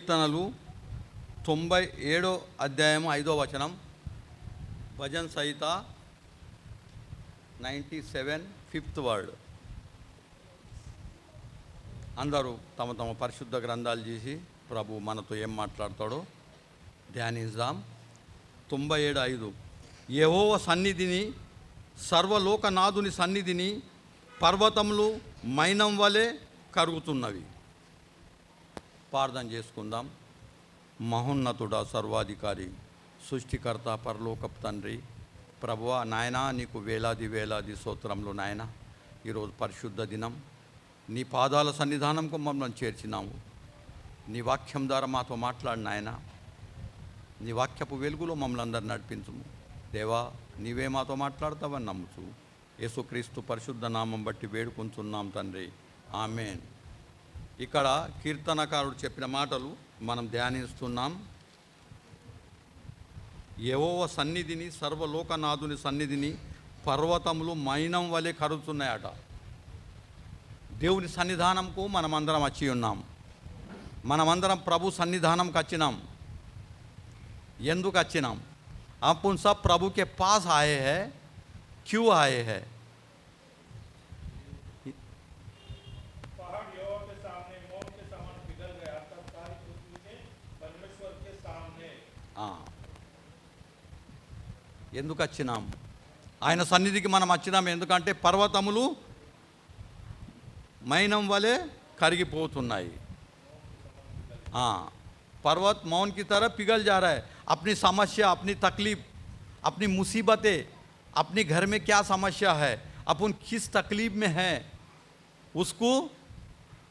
కీర్తనలు 97 అధ్యాయం 5వ వచనం. భజన్ సహిత 97 5th వర్డ్. అందరూ తమ తమ పరిశుద్ధ గ్రంథాలు చేసి ప్రభు మనతో ఏం మాట్లాడతాడో ధ్యానిద్దాం. 97:5. యెహోవా సన్నిధిని, సర్వలోకనాథుని సన్నిధిని పర్వతములు మైనం వలె కరుగుతున్నవి. ప్రార్థన చేసుకుందాం. మహోన్నతుడా, సర్వాధికారి, సృష్టికర్త, పరలోకపు తండ్రి, ప్రభువా, నాయనా నీకు వేలాది వేలాది స్తోత్రములు నాయన. ఈరోజు పరిశుద్ధ దినం, నీ పాదాల సన్నిధానంకు మమ్మల్ని చేర్చినాము. నీ వాక్యం ద్వారా మాతో మాట్లాడిన ఆయన, నీ వాక్యపు వెలుగులో మమ్మల్ని అందరు నడిపించుము. దేవా, నీవే మాతో మాట్లాడతావని నమ్ముచు యేసుక్రీస్తు పరిశుద్ధ నామం బట్టి వేడుకుంటున్నాం తండ్రి, ఆమేన్. ఇక్కడ కీర్తనకారుడు చెప్పిన మాటలు మనం ధ్యానిస్తున్నాం. యెహోవా సన్నిధిని, సర్వలోకనాథుని సన్నిధిని పర్వతములు మైనం వలె కరుగుతున్నాయట. దేవుని సన్నిధానంకు మనమందరం వచ్చి ఉన్నాం. మనమందరం ప్రభు సన్నిధానంకి వచ్చినాం. ఎందుకు వచ్చినాం? अपन सब प्रभु के पास आए हैं. क्यों आए हैं? पहाड़ यहोवा के सामने मौत के समान पिघल गया, तब सारी पृथ्वी ने परमेश्वर के सामने. ఎందుకు వచ్చినాం? ఆయన సన్నిధికి మనం వచ్చినాం. ఎందుకంటే పర్వతములు మైనం వలె కరిగిపోతున్నాయి. पर्वत मौन की तरह पिघल जा रहा है. अपनी समस्या, अपनी तकलीफ, अपनी मुसीबतें, अपने घर में क्या समस्या है, अपन किस तकलीफ में है, उसको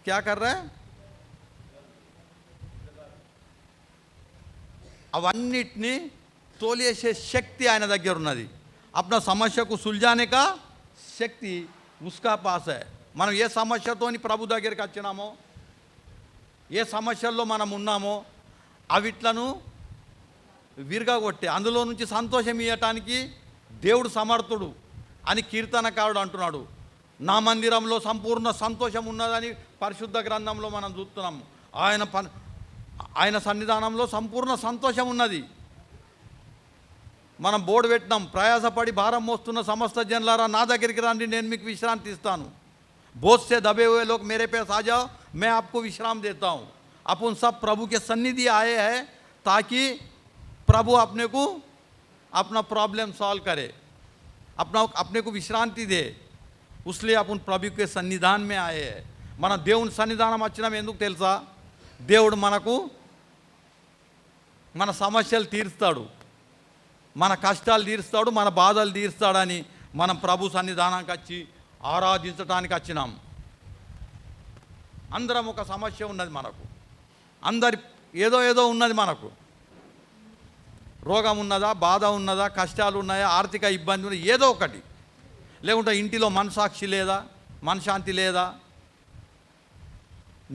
क्या कर रहा है? అవన్నిటిని తోలేసే శక్తి ఆయన దగ్గర ఉన్నది. अपना సమస్యకు సుల్జానే కా శక్తి ఉస్కా పాస్ है. మనం ఏ సమస్యతోని ప్రభు దగ్గరికి వచ్చినామో, ఏ సమస్యల్లో మనం ఉన్నామో అవిట్లను విరగొట్టే, అందులో నుంచి సంతోషం ఇవ్వటానికి దేవుడు సమర్థుడు అని కీర్తనకారుడు అంటున్నాడు. నా మందిరంలో సంపూర్ణ సంతోషం ఉన్నదని పరిశుద్ధ గ్రంథంలో మనం చూస్తున్నాము. ఆయన సన్నిధానంలో సంపూర్ణ సంతోషం ఉన్నది. మనం బోర్డు పెట్టినాం, ప్రయాసపడి భారం మోస్తున్న సమస్త జనులారా నా దగ్గరికి రండి, నేను మీకు విశ్రాంతి ఇస్తాను. बोझ से दबे हुए लोग मेरे पास आ जाओ, मैं आपको विश्राम देता हूँ. अपन सब प्रभु के सन्निधि आए हैं ताकि प्रभु अपने को अपना प्रॉब्लम सॉल्व करे, अपने को विश्रांति दे. उसलिए अपन प्रभु के सन्निधान में आए हैं. మన దేవుని సన్నిధానం వచ్చినాం ఎందుకు తెలుసా? దేవుడు మనకు మన సమస్యలు తీరుస్తాడు, మన కష్టాలు తీరుస్తాడు, మన బాధలు తీరుస్తాడని మనం ప్రభు సన్నిధానానికి వచ్చి ఆరాధించడానికి వచ్చినాం. అందరం ఒక సమస్య ఉన్నది మనకు, అందరి ఏదో ఉన్నది మనకు. రోగం ఉన్నదా, బాధ ఉన్నదా, కష్టాలు ఉన్నాయా, ఆర్థిక ఇబ్బంది ఉన్నది, ఏదో ఒకటి. లేకుంటే ఇంటిలో మనసాక్షి లేదా, మనశాంతి లేదా.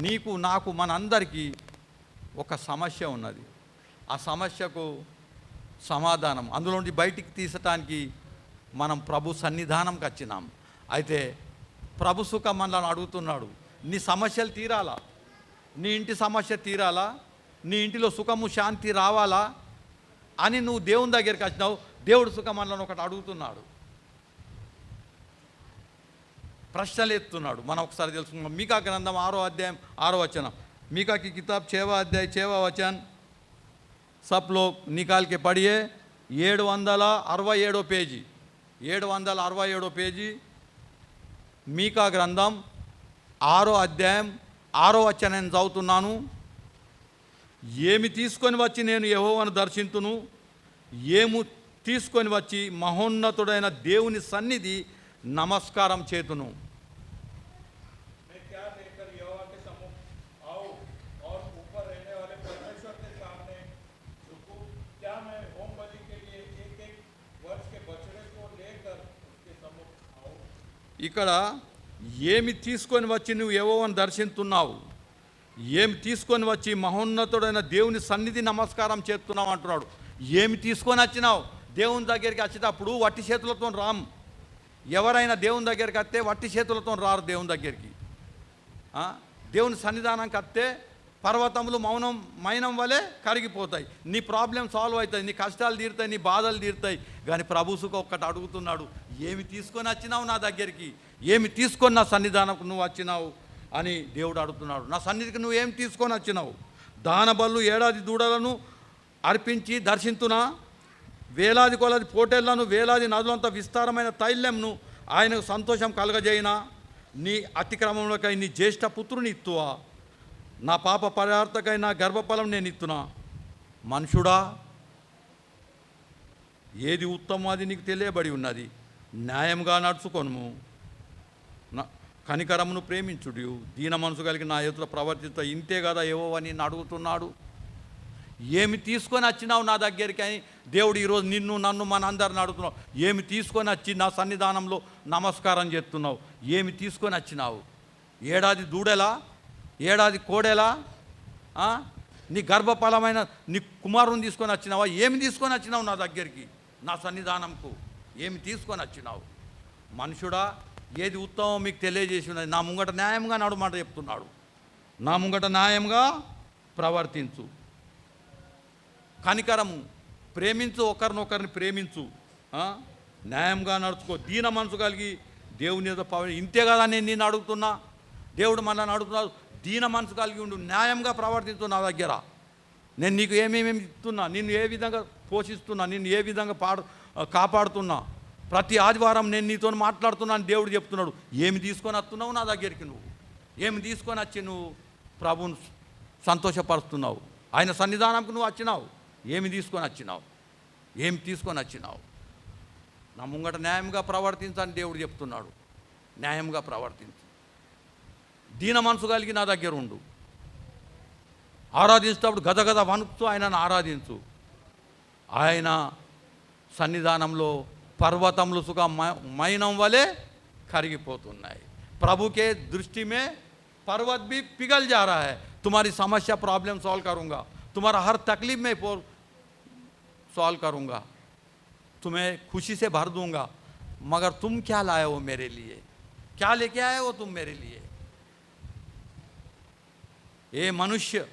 నీకు నాకు మనందరికీ ఒక సమస్య ఉన్నది. ఆ సమస్యకు సమాధానం, అందులో నుండి బయటికి తీసటానికి మనం ప్రభు సన్నిధానంకి వచ్చినాం. అయితే ప్రభు సుఖ మనల్ని అడుగుతున్నాడు. నీ సమస్యలు తీరాలా, నీ ఇంటి సమస్య తీరాలా, నీ ఇంటిలో సుఖము శాంతి రావాలా అని నువ్వు దేవుని దగ్గరికి వచ్చినావు. దేవుడు సుఖ మనల్ని ఒకటి అడుగుతున్నాడు, ప్రశ్నలు ఎత్తున్నాడు. మనం ఒకసారి తెలుసుకున్నాం. మీకా గ్రంథం 6వ అధ్యాయం 6వ వచనం. మీకా की किताब 6वां अध्याय 6वां वचन सब लोग निकाल के पढ़िए. 767 పేజీ, 767 పేజీ. మీకా గ్రంథం 6వ అధ్యాయం 6వ వచనం నేను చదువుతున్నాను. ఏమి తీసుకొని వచ్చి నేను యెహోవాను దర్శింతును, ఏము తీసుకొని వచ్చి మహోన్నతుడైన దేవుని సన్నిధి నమస్కారం చేతును. मैं क्या लेकर यहोवा के सम्मुख आऊं और ऊपर रहने वाले परमेश्वर के सामने झुकूं? क्या मैं होम बलि के लिए एक वर्ष के बछड़े को लेकर उसके सम्मुख आऊं? ఇక్కడ ఏమి తీసుకొని వచ్చి నువ్వు యెహోవాను దర్శిస్తున్నావు, ఏమి తీసుకొని వచ్చి మహోన్నతుడైన దేవుని సన్నిధి నమస్కారం చేస్తున్నావు అంటున్నాడు. ఏమి తీసుకొని వచ్చినావు? దేవుని దగ్గరికి వచ్చేటప్పుడు వట్టి చేతులతో రాము. ఎవరైనా దేవుని దగ్గరికి వస్తే వట్టి చేతులతో రారు దేవుని దగ్గరికి. దేవుని సన్నిధానంకి వస్తే పర్వతములు మైనం వలె కరిగిపోతాయి. నీ ప్రాబ్లం సాల్వ్ అవుతాయి, నీ కష్టాలు తీరుతాయి, నీ బాధలు తీరుతాయి. కానీ ప్రభుసుకు ఒక్కటి అడుగుతున్నాడు, ఏమి తీసుకొని వచ్చినావు నా దగ్గరికి, ఏమి తీసుకొని నా సన్నిధానంకు నువ్వు వచ్చినావు అని దేవుడు అడుగుతున్నాడు. నా సన్నిధికి నువ్వు ఏం తీసుకొని వచ్చినావు? దానబళ్ళు 7 దూడలను అర్పించి దర్శించునా, వేలాది కొలది పోటేళ్లను, వేలాది నదులంత విస్తారమైన తైల్యంను ఆయనకు సంతోషం కలగజేయినా, నీ అతిక్రమంలోకై నీ జ్యేష్ఠ పుత్రుని ఇత్తువా, నా పాప పదార్థకై నా గర్భఫలం నేను ఇత్తునా. మనుషుడా, ఏది ఉత్తమం అది నీకు తెలియబడి ఉన్నది, న్యాయంగా నడుచుకొనుము, కనికరమును ప్రేమించుడు, దీన మనసు కలిగి నా ఎదుట ప్రవర్తిస్తా. ఇంతే కదా యెహోవా నిన్ను అడుగుతున్నాడు. ఏమి తీసుకొని వచ్చినావు నా దగ్గరికి అని దేవుడు ఈరోజు నిన్ను నన్ను మనందరిని అడుగుతున్నావు. ఏమి తీసుకొని వచ్చి నా సన్నిధానంలో నమస్కారం చేస్తున్నావు? ఏమి తీసుకొని వచ్చినావు? 7 దూడెలా, 7 కోడెలా, నీ గర్భఫలమైన నీ కుమారుని తీసుకొని వచ్చినావా? ఏమి తీసుకొని వచ్చినావు నా దగ్గరికి, నా సన్నిధానంకు? ఏమి తీసుకొని వచ్చినావు? మనుషుడా, ఏది ఉత్తమం మీకు తెలియజేసి ఉన్నది. నా ముంగట న్యాయంగా నడుమాట చెప్తున్నాడు. నా ముంగట న్యాయంగా ప్రవర్తించు, కనికరము ప్రేమించు, ఒకరినొకరిని ప్రేమించు, న్యాయంగా నడుచుకో, దీన మనసు కలిగి దేవుని మీద ఇంతే కదా నేను నిన్ను అడుగుతున్నా. దేవుడు మనల్ని అడుగుతున్నాడు, దీన మనసు కలిగి ఉండు, న్యాయంగా ప్రవర్తించు నా దగ్గర. నేను నీకు ఏమేమి ఇస్తున్నా, నిన్ను ఏ విధంగా పోషిస్తున్నా, నిన్ను ఏ విధంగా కాపాడుతున్నా, ప్రతి ఆదివారం నేను నీతో మాట్లాడుతున్నాను. దేవుడు చెప్తున్నాడు, ఏమి తీసుకొని వస్తున్నావు నా దగ్గరికి? నువ్వు ఏమి తీసుకొని వచ్చి నువ్వు ప్రభువును సంతోషపరుస్తున్నావు? ఆయన సన్నిధానంకు నువ్వు వచ్చినావు, ఏమి తీసుకొని వచ్చినావు? ఏమి తీసుకొని వచ్చినావు? నా ముంగట న్యాయంగా ప్రవర్తించని దేవుడు చెప్తున్నాడు. న్యాయంగా ప్రవర్తించు, దీన మనసు కలిగి నా దగ్గర ఉండు, ఆరాధించేటప్పుడు గదగద వణుకుతూ ఆయనను ఆరాధించు. ఆయన సన్నిధానంలో పర్వతములు సుఖ మైనం వలె కరిగిపోతున్నాయి. प्रभु के दृष्टि में पर्वत भी पिघल जा रहा है. तुम्हारी समस्या प्रॉब्लम सॉल्व करूंगा, तुम्हारा हर तकलीफ में सॉल्व करूंगा, तुम्हें खुशी से भर दूंगा. मगर तुम क्या लाए हो मेरे लिए? क्या लेके आए हो तुम मेरे लिए? ये मनुष्य,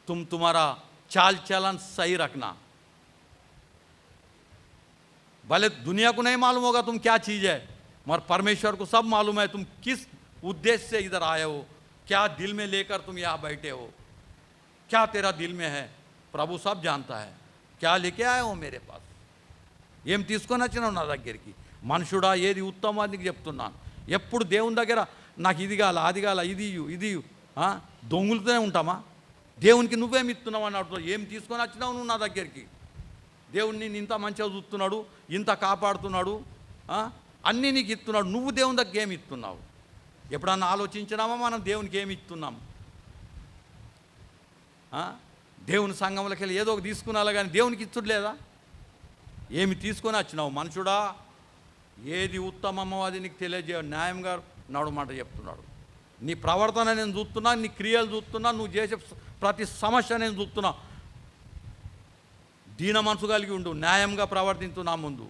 तुम तुम्हारा चाल चलन सही रखना. भले दुनिया को नहीं मालूम होगा तुम क्या चीज़ है, मगर परमेश्वर को सब मालूम है तुम किस उद्देश्य से इधर आए हो, क्या दिल में लेकर तुम यहाँ बैठे हो, क्या तेरा दिल में है. प्रभु सब जानता है. क्या लेके आए हो मेरे पास? ఏం తీసుకొని వచ్చినావు నా దగ్గరికి? మనుషుడా, ఏది ఉత్తమం అని చెప్తున్నాను. ఎప్పుడు దేవుని దగ్గర నాకు ఇది కాల, అది కాల, ఇది దొంగులుతూనే ఉంటామా? దేవునికి నువ్వేమి ఇస్తున్నావు అని అడుగుతావు. ఏం తీసుకొని వచ్చినావు నువ్వు నా దగ్గరికి? దేవుడు నిన్ను ఇంత మంచిగా చూస్తున్నాడు, ఇంత కాపాడుతున్నాడు, అన్నీ నీకు ఇస్తున్నాడు. నువ్వు దేవుని దగ్గర ఏమి ఇస్తున్నావు? ఎప్పుడన్నా ఆలోచించినామా మనం దేవునికి ఏమి ఇస్తున్నాం? దేవుని సంఘంలోకి వెళ్ళి ఏదో ఒక తీసుకున్నాలా కానీ దేవునికి ఇచ్చుడు లేదా? ఏమి తీసుకొని వచ్చినావు? మనుషుడా, ఏది ఉత్తమమో అది నీకు తెలియజే, న్యాయంగా నడుమాట చెప్తున్నాడు. నీ ప్రవర్తన నేను చూస్తున్నా, నీ క్రియలు చూస్తున్నా, నువ్వు చేసే ప్రతి సమస్య నేను చూస్తున్నా. దీన మనసు కలిగి ఉండు, న్యాయంగా ప్రవర్తించు. నా ముందు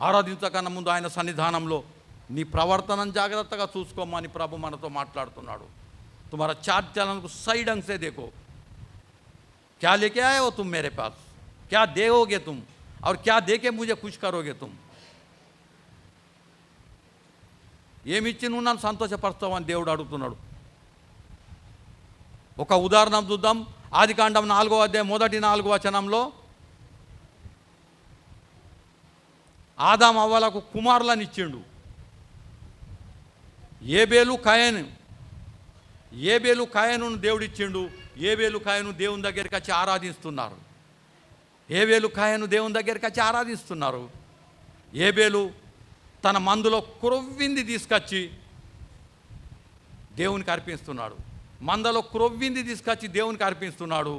ఆరాధించకన్నా ముందు ఆయన సన్నిధానంలో నీ ప్రవర్తనను జాగ్రత్తగా చూసుకోమని ప్రభు మనతో మాట్లాడుతున్నాడు. तुम्हारा चाल चलन को सही ढंग से देखो. क्या लेके आए हो तुम मेरे पास? क्या दोगे तुम, और क्या देके मुझे खुश करोगे तुम? ఏమిచ్చి నువ్వు నన్ను సంతోషపరుస్తావు అని దేవుడు అడుగుతున్నాడు. ఒక ఉదాహరణ చూద్దాం. ఆదికాండం 4వ అధ్యాయం మొదటి 4 వచనంలో ఆదాము అవ్వలకు కుమారులను ఇచ్చిండు. ఏబేలు కాయనును దేవుడు ఇచ్చిండు. ఏబేలు కాయను దేవుని దగ్గరికి వచ్చి ఆరాధిస్తున్నారు. ఏబేలు కాయను దేవుని దగ్గరికి వచ్చి ఆరాధిస్తున్నారు. ఏబేలు తన మందులో క్రొవ్వింది తీసుకొచ్చి దేవునికి అర్పిస్తున్నాడు. మందలో క్రొవ్వింది తీసుకొచ్చి దేవునికి అర్పిస్తున్నాడు.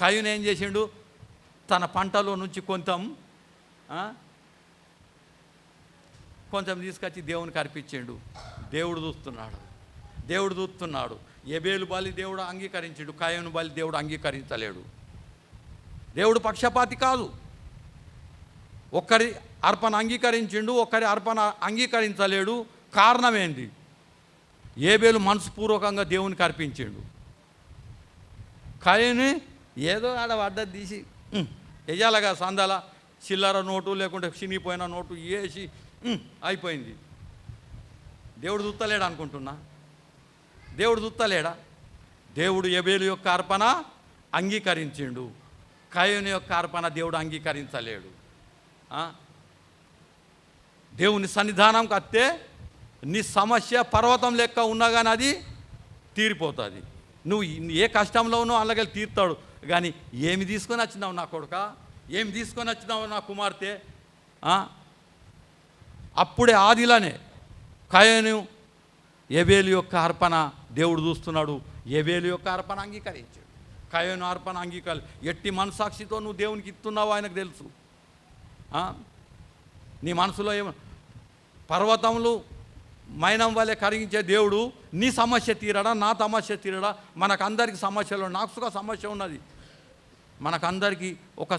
కాయను ఏం చేసిండు? తన పంటలో నుంచి కొంచెం తీసుకొచ్చి దేవునికి అర్పించిండు. దేవుడు చూస్తున్నాడు. ఏబేలు బలి దేవుడు అంగీకరించాడు, కాయను బలి దేవుడు అంగీకరించలేడు. దేవుడు పక్షపాతి కాదు. ఒక్కరి అర్పణ అంగీకరించిండు, ఒక్కరి అర్పణ అంగీకరించలేడు. కారణం ఏంది? ఏబేలు మనస్పూర్వకంగా దేవునికి అర్పించిండు. కయని ఏదో ఆడ వడ్డది తీసి వెయ్యాలగా సందాల చిల్లర నోటు లేకుంటే చినిగిపోయిన నోటు వేసి అయిపోయింది. దేవుడు చూస్తలేడా అనుకుంటున్నా? దేవుడు చూస్తలేడా? దేవుడు ఏబేలు యొక్క అర్పణ అంగీకరించిండు, కయని యొక్క అర్పణ దేవుడు అంగీకరించలేడు. దేవుని సన్నిధానంకి వస్తే నీ సమస్య పర్వతం లెక్క ఉన్నా కానీ అది తీరిపోతుంది. నువ్వు ఏ కష్టంలో ఉన్నావు అలాగే తీరుతాడు. కానీ ఏమి తీసుకొని వచ్చినావు నా కొడుక, ఏమి తీసుకొని వచ్చినావు నా కుమార్తె? అప్పుడే ఆదిలోనే కయను ఏబేలు యొక్క అర్పణ దేవుడు చూస్తున్నాడు. ఏబేలు యొక్క అర్పణ అంగీకరించాడు, కయను అర్పణ అంగీకరి. ఎట్టి మనసాక్షితో నువ్వు దేవునికి ఇస్తున్నావు ఆయనకు తెలుసు. నీ మనసులో ఏమో పర్వతములు మైనం వల్లే కరిగించే దేవుడు నీ సమస్య తీరడా, నా సమస్య తీరడా? మనకందరికి సమస్యలు, నాకు సుఖ సమస్య ఉన్నది. మనకందరికీ ఒక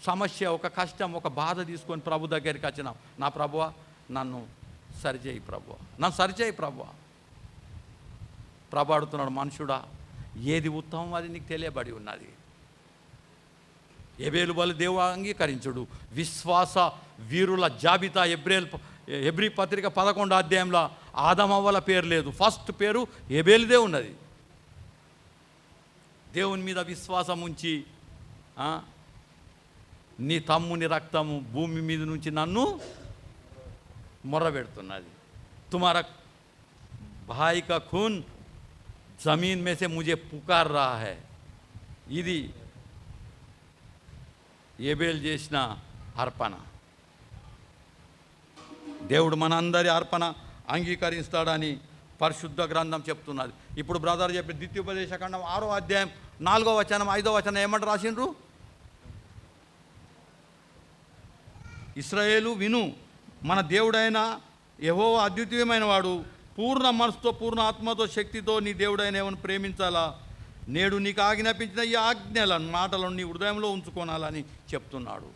సమస్య, ఒక కష్టం, ఒక బాధ తీసుకొని ప్రభు దగ్గరికి వచ్చినాం. నా ప్రభువా నన్ను సరిచేయి ప్రభువా, నన్ను సరిచేయి ప్రభువా. ప్రభు అడుగుతున్నాడు, మనుషుడా ఏది ఉత్తమం అది నీకు తెలియబడి ఉన్నది. ఏబేలు బలి దేవుడు అంగీకరించుడు. విశ్వాస వీరుల జాబితా ఎబ్రీ పత్రిక 11వ అధ్యాయంలో ఆదమవ్వల పేరు లేదు, ఫస్ట్ పేరు ఏబేలుదే ఉన్నది. దేవుని మీద విశ్వాసం ఉంచి నీ తమ్ముని రక్తము భూమి మీద నుంచి నన్ను మొర్రబెడుతున్నది. తుమారా భాయ్ కా ఖూన్ జమీన్ మే సే ముझे పుకార్ రహా హై. ఇది ఏబేలు చేసిన అర్పణ. దేవుడు మనందరి అర్పణ అంగీకరిస్తాడని పరిశుద్ధ గ్రంథం చెప్తున్నది. ఇప్పుడు బ్రదర్ చెప్పి ద్వితీయోపదేశకాండం 6వ అధ్యాయం 4వ వచనం 5వ వచనం ఏమంట రాసిండ్రు? ఇశ్రాయేలు విను, మన దేవుడైన యెహోవా అద్వితీయమైన వాడు. పూర్ణ మనసుతో పూర్ణ ఆత్మతో శక్తితో నీ దేవుడైన యెహోవాను ప్రేమించాలా. నేడు నీకు ఆజ్ఞాపించిన ఈ ఆజ్ఞలను మాటలను నీ హృదయంలో ఉంచుకోనాలని చెప్తున్నాడు.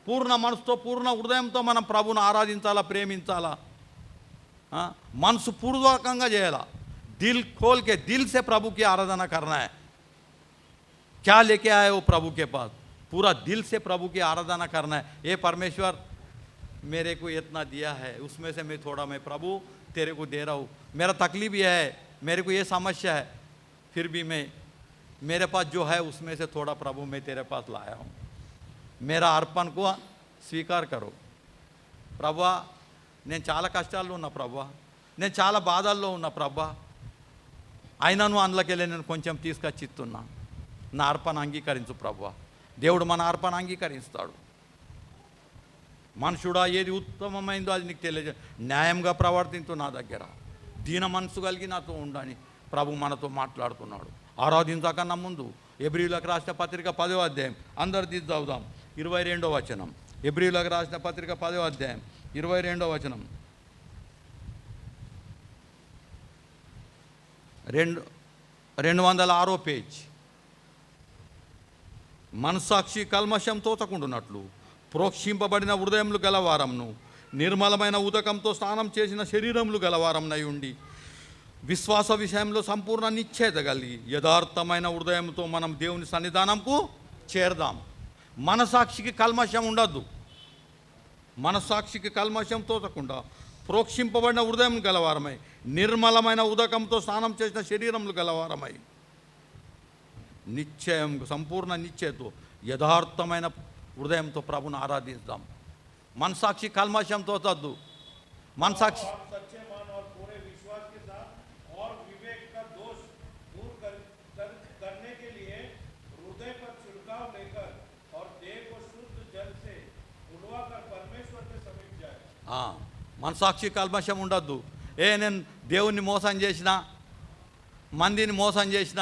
పూర్ణ మనసుతో పూర్ణ హృదయంతో మనం ప్రభువును ఆరాధించాలా, ప్రేమించాలా. మనసు పూర్వకంగా చేయాలా. दिल खोल के दिल से प्रभु की आराधना करना है. क्या लेके आए हो प्रभु के पास? पूरा दिल से प्रभु की आराधना करना है. ये परमेश्वर मेरे को इतना दिया है, उसमें से मैं थोड़ा मैं प्रभु तेरे को दे रहा हूँ. मेरा तकलीफ ये है, मेरे को ये समस्या है, फिर भी मैं मेरे पास जो है उसमें से थोड़ा प्रभु मैं तेरे पास लाया हूँ. मेरा अर्पण को స్వీకార్ కరో. ప్రభువా నేను చాలా కష్టాల్లో ఉన్నా ప్రభువా, నేను చాలా బాధల్లో ఉన్నా ప్రభువా, అయినా నువ్వు అందులోకెళ్ళి నేను కొంచెం తీసుకొచ్చి ఇస్తున్నా. నా అర్పణ అంగీకరించు ప్రభువా. దేవుడు మన అర్పణ అంగీకరిస్తాడు. మనుషుడా ఏది ఉత్తమమైందో అది నీకు తెలియజే, న్యాయంగా ప్రవర్తించు నా దగ్గర, దీన మనసు కలిగి నాతో ఉండని ప్రభు మనతో మాట్లాడుతున్నాడు. ఆరాధించకన్నా ముందు ఎబ్రీయులకు రాసిన పత్రిక 10వ అధ్యాయం అందరు తీసి చదువుదాం. 22వ వచనం. ఎబ్రీయులకు రాసిన పత్రిక 10వ అధ్యాయం 22వ వచనం. 206 పేజ్. మనస్సాక్షి కల్మషం తోచకుండునట్లు ప్రోక్షింపబడిన హృదయములు గలవారంను, నిర్మలమైన ఉదకంతో స్నానం చేసిన శరీరములు గలవారంనై ఉండి, విశ్వాస విషయంలో సంపూర్ణ నిశ్చయత కలిగి యథార్థమైన హృదయంతో మనం దేవుని సన్నిధానంకు చేరదాం. మనసాక్షికి కల్మషం ఉండద్దు. మనసాక్షికి కల్మషం తోచకుండా ప్రోక్షింపబడిన హృదయం గలవారమై, నిర్మలమైన ఉదకంతో స్నానం చేసిన శరీరములు గలవారమై, నిశ్చయం సంపూర్ణ నిశ్చయతో యథార్థమైన హృదయంతో ప్రభుని ఆరాధిస్తాం. మనసాక్షి కల్మషం తోచద్దు. మనసాక్షి सच्चे मन और पूरे विश्वास के साथ और विवेक का दोष दूर करने के लिए हृदय पर छिड़काव लेकर और देह को शुद्ध जल से धुलवाकर परमेश्वर के समीप जाए. మనసాక్షి కల్మషం ఉండద్దు. నేను దేవుణ్ణి మోసం చేసిన, మందిని మోసం చేసిన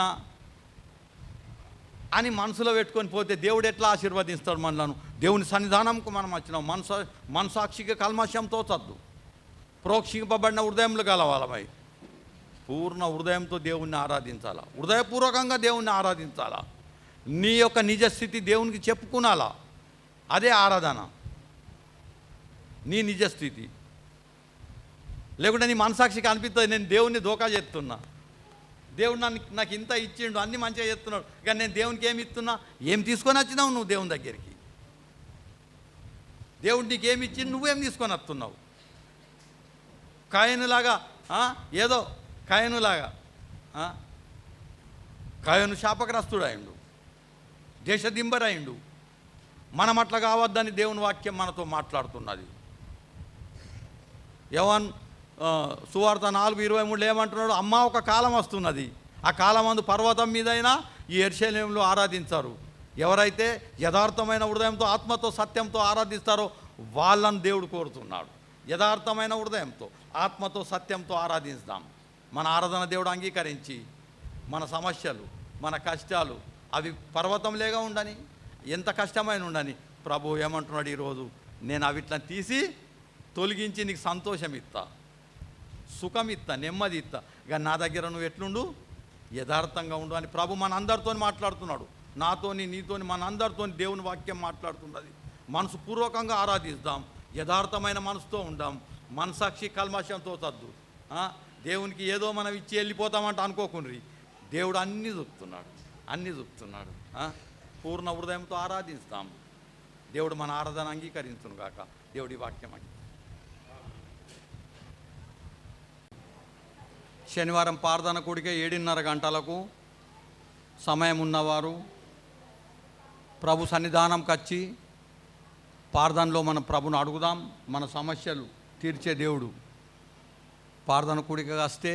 అని మనసులో పెట్టుకొని పోతే దేవుడు ఎట్లా ఆశీర్వదిస్తాడు మనలను? దేవుని సన్నిధానంకు మనం వచ్చినాం. మనసాక్షికి కల్మషం తోచద్దు. ప్రోక్షింపబడిన హృదయంలో గలవాలమై పూర్ణ హృదయంతో దేవుణ్ణి ఆరాధించాలా. హృదయపూర్వకంగా దేవుణ్ణి ఆరాధించాలా. నీ యొక్క నిజస్థితి దేవునికి చెప్పుకునాలా. అదే ఆరాధన. నీ నిజస్థితి లేకుంటే నీ మనసాక్షికి అనిపిస్తుంది నేను దేవుణ్ణి దోకా చేస్తున్నా, దేవుడు నాకు ఇంత ఇచ్చిండు, అన్ని మంచిగా చేస్తున్నాడు, కానీ నేను దేవునికి ఏమి ఇస్తున్నా? ఏం తీసుకొని వచ్చినావు నువ్వు దేవుని దగ్గరికి? దేవుడు నీకు ఏమి ఇచ్చిండు, నువ్వేం తీసుకొని వస్తున్నావు? కాయనులాగా ఏదో కాయనులాగా కాయను శాపగ్రస్తుడైండు, దేశదింబరైండు. మనం అట్లా కావద్దని దేవుని వాక్యం మనతో మాట్లాడుతున్నది. యోహాను సువార్త 4:23 ఏమంటున్నాడు? అమ్మ, ఒక కాలం వస్తున్నది, ఆ కాలం అందు పర్వతం మీదైనా ఈ యెరూషలేములో ఆరాధించారు. ఎవరైతే యథార్థమైన హృదయంతో ఆత్మతో సత్యంతో ఆరాధిస్తారో వాళ్ళని దేవుడు కోరుతున్నాడు. యథార్థమైన హృదయంతో ఆత్మతో సత్యంతో ఆరాధిస్తాం. మన ఆరాధన దేవుడు అంగీకరించి మన సమస్యలు మన కష్టాలు అవి పర్వతంలేగా ఉండని, ఎంత కష్టమైన ఉండని ప్రభు ఏమంటున్నాడు ఈరోజు? నేను అవిట్లని తీసి తొలగించి నీకు సంతోషం ఇస్తా, సుఖం ఇస్తా, నెమ్మది ఇస్తా. కానీ నా దగ్గర నువ్వు ఎట్లుండు? యథార్థంగా ఉండు అని ప్రభు మన అందరితో మాట్లాడుతున్నాడు. నాతోని నీతోని మన అందరితో దేవుని వాక్యం మాట్లాడుతున్నది. మనసు పూర్వకంగా ఆరాధిస్తాం, యథార్థమైన మనసుతో ఉందాం, మనసాక్షి కల్మషంతో తద్దు. దేవునికి ఏదో మనం ఇచ్చి వెళ్ళిపోతామంటే అనుకోకుండ్రి. దేవుడు అన్నీ చూపుతున్నాడు. పూర్ణ హృదయంతో ఆరాధిస్తాం. దేవుడు మన ఆరాధన అంగీకరించును గాక. దేవుడి వాక్యం శనివారం ప్రార్థన కూడికే 7:30 గంటలకు సమయం ఉన్నవారు ప్రభు సన్నిధానంకి వచ్చి ప్రార్థనలో మన ప్రభును అడుగుదాం. మన సమస్యలు తీర్చే దేవుడు. ప్రార్థన కూడిక వస్తే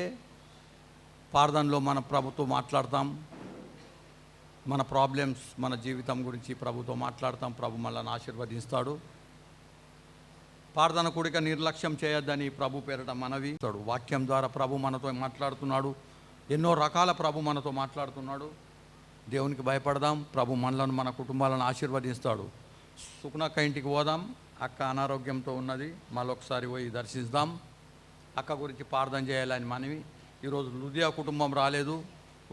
ప్రార్థనలో మన ప్రభుతో మాట్లాడతాం. మన ప్రాబ్లమ్స్ మన జీవితం గురించి ప్రభుతో మాట్లాడతాం. ప్రభు మనల్ని ఆశీర్వదిస్తాడు. ప్రార్థన కూడిక నిర్లక్ష్యం చేయొద్దని ప్రభు పేరట మనవి. వాక్యం ద్వారా ప్రభు మనతో మాట్లాడుతున్నాడు. ఎన్నో రకాల ప్రభు మనతో మాట్లాడుతున్నాడు. దేవునికి భయపడదాం. ప్రభు మనలను మన కుటుంబాలను ఆశీర్వదిస్తాడు. సుకునక్క ఇంటికి పోదాం. అక్క అనారోగ్యంతో ఉన్నది, మళ్ళొకసారి పోయి దర్శిస్తాం. అక్క గురించి ప్రార్థన చేయాలని మనవి. ఈరోజు లుదియా కుటుంబం రాలేదు,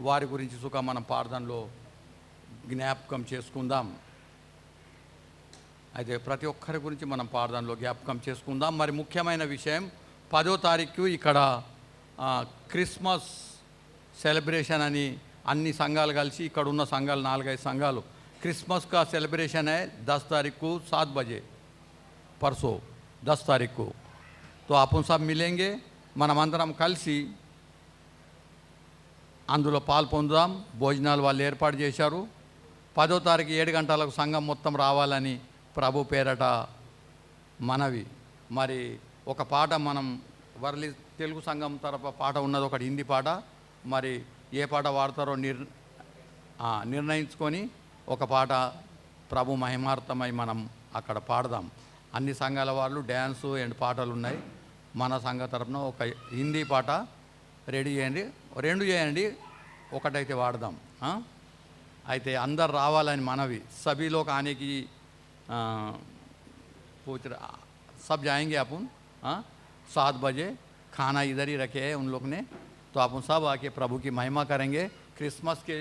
వారి గురించి సుఖ మనం ప్రార్థనలో జ్ఞాపకం చేసుకుందాం. అయితే ప్రతి ఒక్కరి గురించి మనం ప్రార్థనలో జ్ఞాపకం చేసుకుందాం. మరి ముఖ్యమైన విషయం 10వ తారీఖు ఇక్కడ క్రిస్మస్ సెలబ్రేషన్ అని అన్ని సంఘాలు కలిసి, ఇక్కడ ఉన్న సంఘాలు 4-5 సంఘాలు क्रिसमस का सेलिब्रेशन है 10 तारीख को 7 बजे, परसों 10 तारीख को। तो अपन सब मिलेंगे, మనమందరం కలిసి అందులో పాల్పొందుదాం. భోజనాలు వాళ్ళు ఏర్పాటు చేశారు. 10వ తారీఖు 7 గంటలకు సంఘం మొత్తం రావాలని ప్రభు పేరట మనవి. మరి ఒక పాట మనం వర్లి తెలుగు సంఘం తరఫు పాట ఉన్నది, ఒకటి హిందీ పాట. మరి ఏ పాట వాడతారో నిర్ణయించుకొని ఒక పాట ప్రభు మహిమార్థమై మనం అక్కడ పాడదాం. అన్ని సంఘాల వాళ్ళు డ్యాన్సు అండ్ పాటలు ఉన్నాయి. మన సంఘ తరఫున ఒక హిందీ పాట రెడీ చేయండి, 2 చేయండి, ఒకటైతే వాడదాం. అయితే అందరు రావాలని మనవి. सभी लोग आने की पूछ रहा, सब जाएंगे अपन 7 बजे. खाना इधर ही रखे हैं उन लोग ने, तो अपन सब आके प्रभु की महिमा करेंगे. क्रिसमस के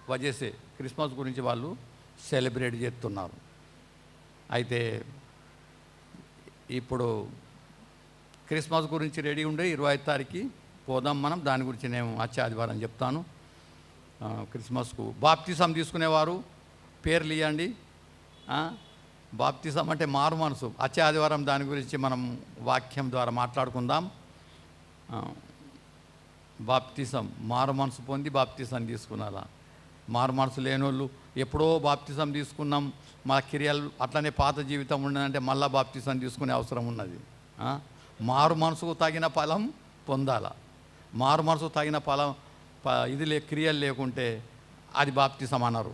वजह से క్రిస్మస్ గురించి వాళ్ళు సెలబ్రేట్ చేస్తున్నారు. అయితే ఇప్పుడు క్రిస్మస్ గురించి రెడీ ఉండే 25 తారీఖు పోదాం మనం. దాని గురించి నేను వచ్చే ఆదివారం చెప్తాను. క్రిస్మస్కు బాప్తిసం తీసుకునేవారు పేర్లు ఇవ్వండి. బాప్తిసం అంటే మారు మనసు. వచ్చే ఆదివారం దాని గురించి మనం వాక్యం ద్వారా మాట్లాడుకుందాం. బాప్తిసం మారు మనసు పొంది బాప్తిసం తీసుకున్నారా? మారు మనసు లేనోళ్ళు ఎప్పుడో బాప్తిసం తీసుకున్నాం, మా క్రియలు అట్లనే పాత జీవితం ఉన్నదంటే మళ్ళా బాప్తిసం తీసుకునే అవసరం ఉన్నది. మారు మనసుకు తగిన ఫలం పొందాల. మారు మనసుకు తగిన ఫలం క్రియలు లేకుంటే అది బాప్తిసం అన్నారు.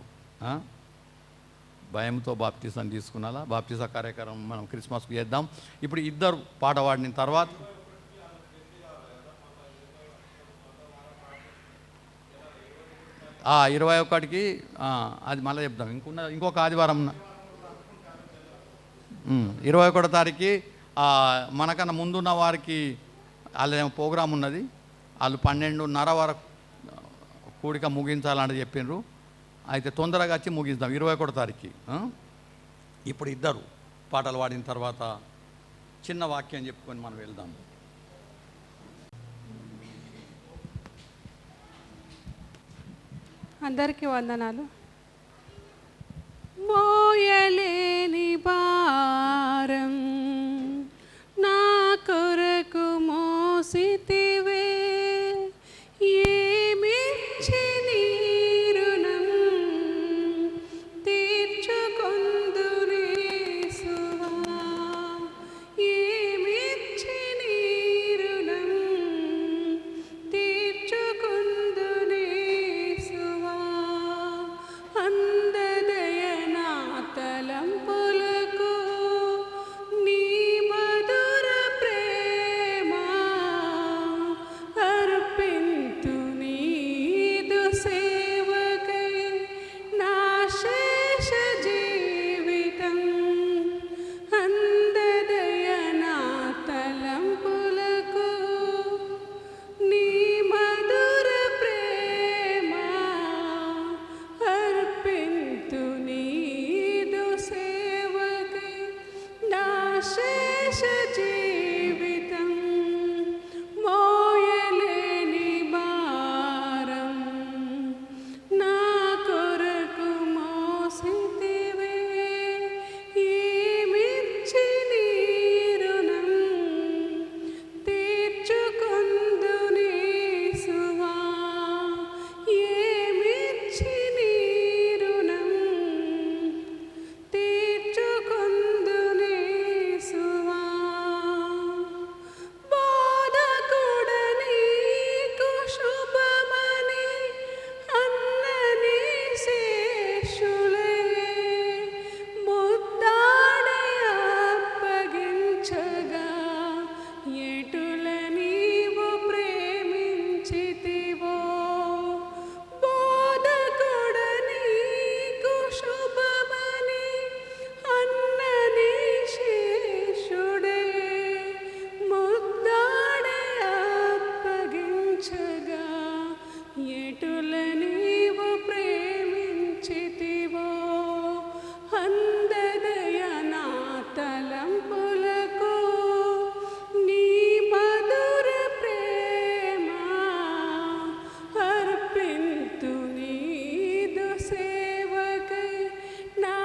భయంతో బాప్తిసం తీసుకున్నాలా? బాప్తిస కార్యక్రమం మనం క్రిస్మస్కు చేద్దాం. ఇప్పుడు ఇద్దరు పాట పాడిన తర్వాత 21కి అది మళ్ళీ చెప్దాం. ఇంకొక ఆదివారం 21వ తారీఖు మనకన్నా ముందున్న వారికి వాళ్ళ ప్రోగ్రాం ఉన్నది. వాళ్ళు 12:30 వరకు కూడిక ముగించాలని చెప్పిండ్రు. అయితే తొందరగా వచ్చి ముగిద్దాం 21వ తారీఖు. ఇప్పుడు ఇద్దరు పాటలు పాడిన తర్వాత చిన్న వాక్యం చెప్పుకొని మనం వెళ్దాం. అందరికీ వందనాలు. మోయలేని భారం నా కొరకు మోసితివే, ఏమిచ్చి నీ రుణం తీర్చుకొందునేసువా, ఏమిచ్చి నీ రుణం తీర్చుకొందునేసువా. అందదయ నా తలంపులకు నీ మధుర ప్రేమ అర్పింతు, నీదు సేవకై నా శేష జీవితం. అందదయ నా తలంపులకు నీ మధుర ప్రేమ అర్పింతు, నీదు సేవకై నా శేష జీవితం. మోయలేని భారం నా కొరకు మోసితివే, ఏమిచ్చి నీ రుణం తీర్చుకొందునేసువా, ఏమిచ్చి నీ రుణం తీర్చుకొందునేసువా. బోధకుడ నీకు శుభమని అన్నని శేషులే ముద్దాడి అప్పగించగా, ఎటుల నీవు ప్రేమించితివో. బోధకుడ నీకు శుభమని అన్నని శేషుడే ముద్దాడి అప్పగించగా, ఎటుల నీవు ప్రేమించితివో. అందదయ నా తలంపులకు నీ మధుర ప్రేమ అర్పింతు, నీదు సేవకై నా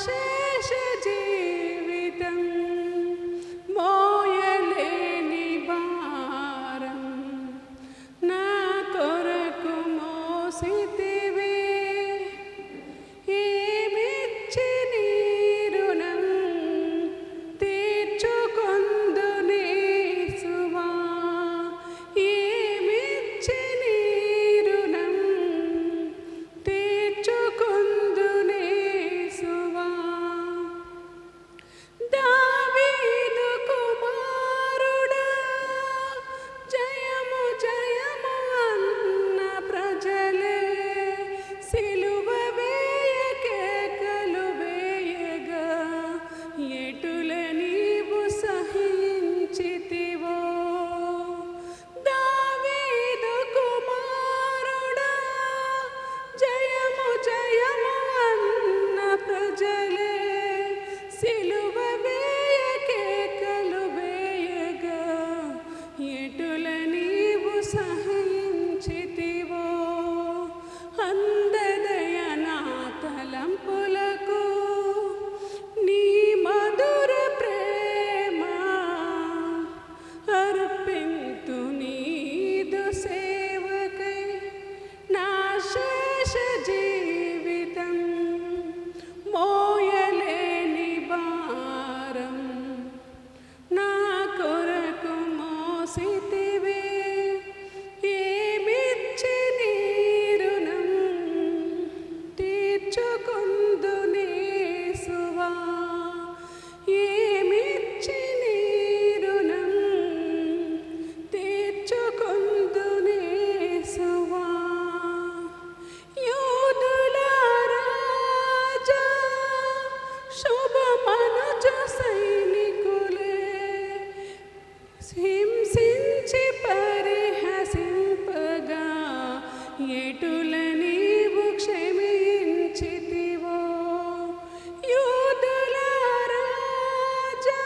శేష జీవితం. మోయలేని భారం నా కొరకు మోసితివే, ఏమిచ్చి నీ రుణం తీర్చుకొందునేసువా, ఏమిచ్చి నీ రుణం తీర్చుకొందునేసువా. దావీదు కుమారుడా, జయము జయము అన్న ప్రజలే సిలువ వేయ కేకలు వేయగా, ఎటుల నీవు సహించితివో. దావీదు కుమారుడా, జయము జయము అన్న ప్రజలే సిలువ వేయ కేకలు వేయగా, ఎటుల నీవు సహించితివో. అందదయ నా తలంపులకు నీ మధుర ప్రేమ అర్పింతు, నీదు సేవకై నా శేష జీవితం. మోయలేని భారం నా కొరకు మోసితివే, ఏమిచ్చి నీ రుణం తీర్చుకొందునేసువా, ఏమిచ్చి నీ రుణం తీర్చుకొందునేసువా. యోధుల రాజా, శుభమనుజ సైనికులే హింసించి పరిహసింపగా, ఎటుల నీవు క్షమించితివో. యోధుల రాజా,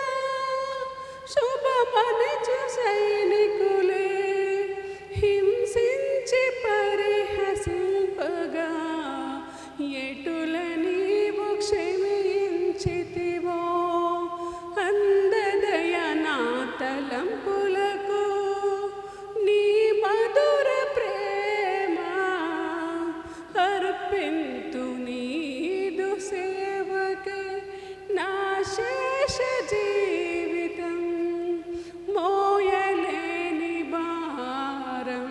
శుభమనుజ సైనికులే హింసించి పరిహసింపగా, తలంపులకు నీ మధుర ప్రేమ అర్పింతు నీదు సేవకే నా శేష జీవితం మోయలేని భారం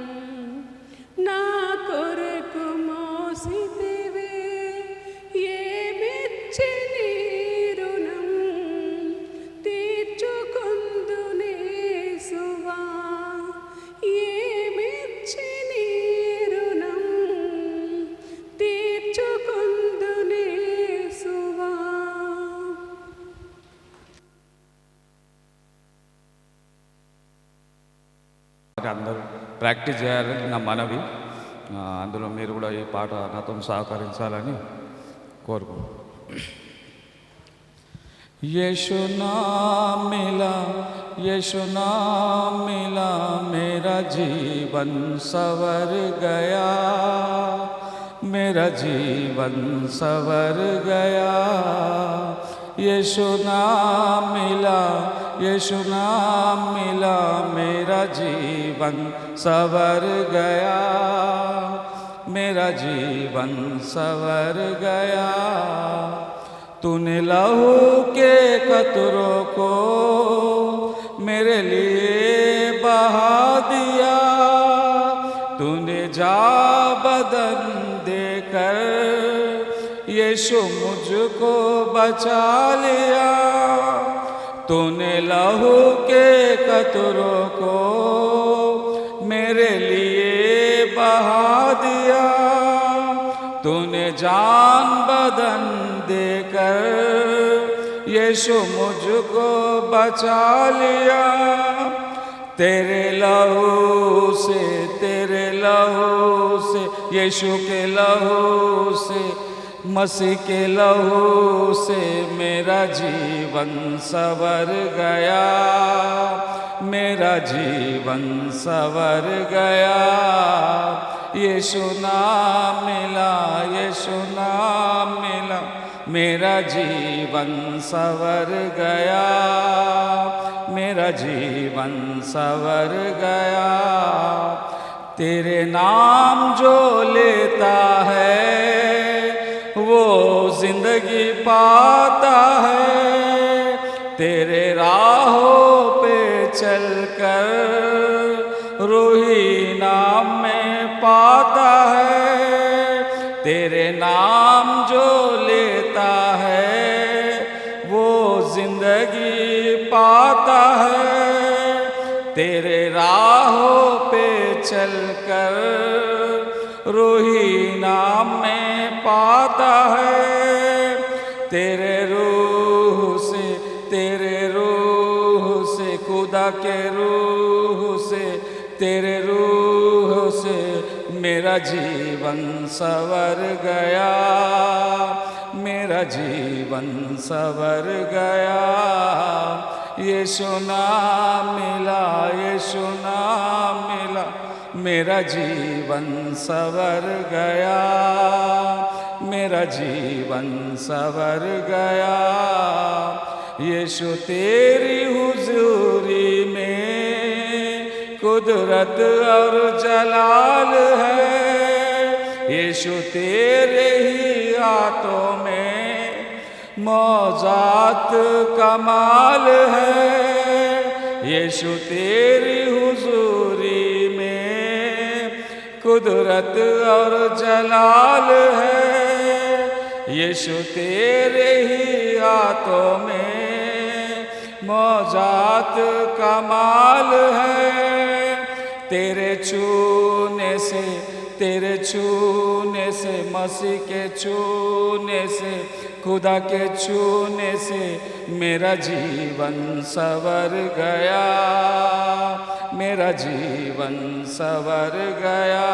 నా కొరకు మోసితివే ఏమిచ్చి నీ రుణం తీర్చుకుందునేసువా ఏమిచ్చి నీ రుణం తీర్చుకుందునేసువా. అందరూ ప్రాక్టీస్ చేయాలని నా మనవి. అందులో మీరు కూడా ఈ పాట నాతో సహకరించాలని కోరుకు. यीशु नाम मिला मेरा जीवन सवर गया, मेरा जीवन सवर गया. यीशु नाम मिला मेरा जीवन सवर गया, मेरा जीवन सवर गया. तूने लहू के कतरों को मेरे लिए बहा दिया, तूने जा बदन देकर यीशु मुझको बचा लिया. तूने लहू के कतरों को मेरे लिए बहा दिया, तूने जान बदन देकर यीशु मुझको बचा लिया. तेरे लहू से यीशु के लहू से, मसीह के लहू से मेरा जीवन सवर गया, मेरा जीवन सवर गया. यीशु नाम मिला मेरा जीवन सवर गया, मेरा जीवन सवर गया. तेरे नाम जो लेता है वो जिंदगी पाता है, तेरे राहों पे चलकर रूही नाम में पाता है. तेरे नाम जो लेता है वो जिंदगी पाता है, तेरे राहों पे चलकर रूही नाम में पाता है. तेरे रूह से खुदा के रूह से, तेरे रूह से मेरा जीवन सवर गया, मेरा जीवन सवर गया. यीशु नाम मिला मेरा जीवन सवर गया, मेरा जीवन सवर गया. यीशु तेरी हुजूरी में कुदरत और जलाल है, यीशु तेरे ही हाथों में मौजात कमाल है. यीशु तेरी हुजूरी में कुदरत और जलाल है, यीशु तेरे ही हाथों में मौजात कमाल है. तेरे छूने से मसीह के छूने से, खुदा के छूने से मेरा जीवन सवर गया, मेरा जीवन सवर गया.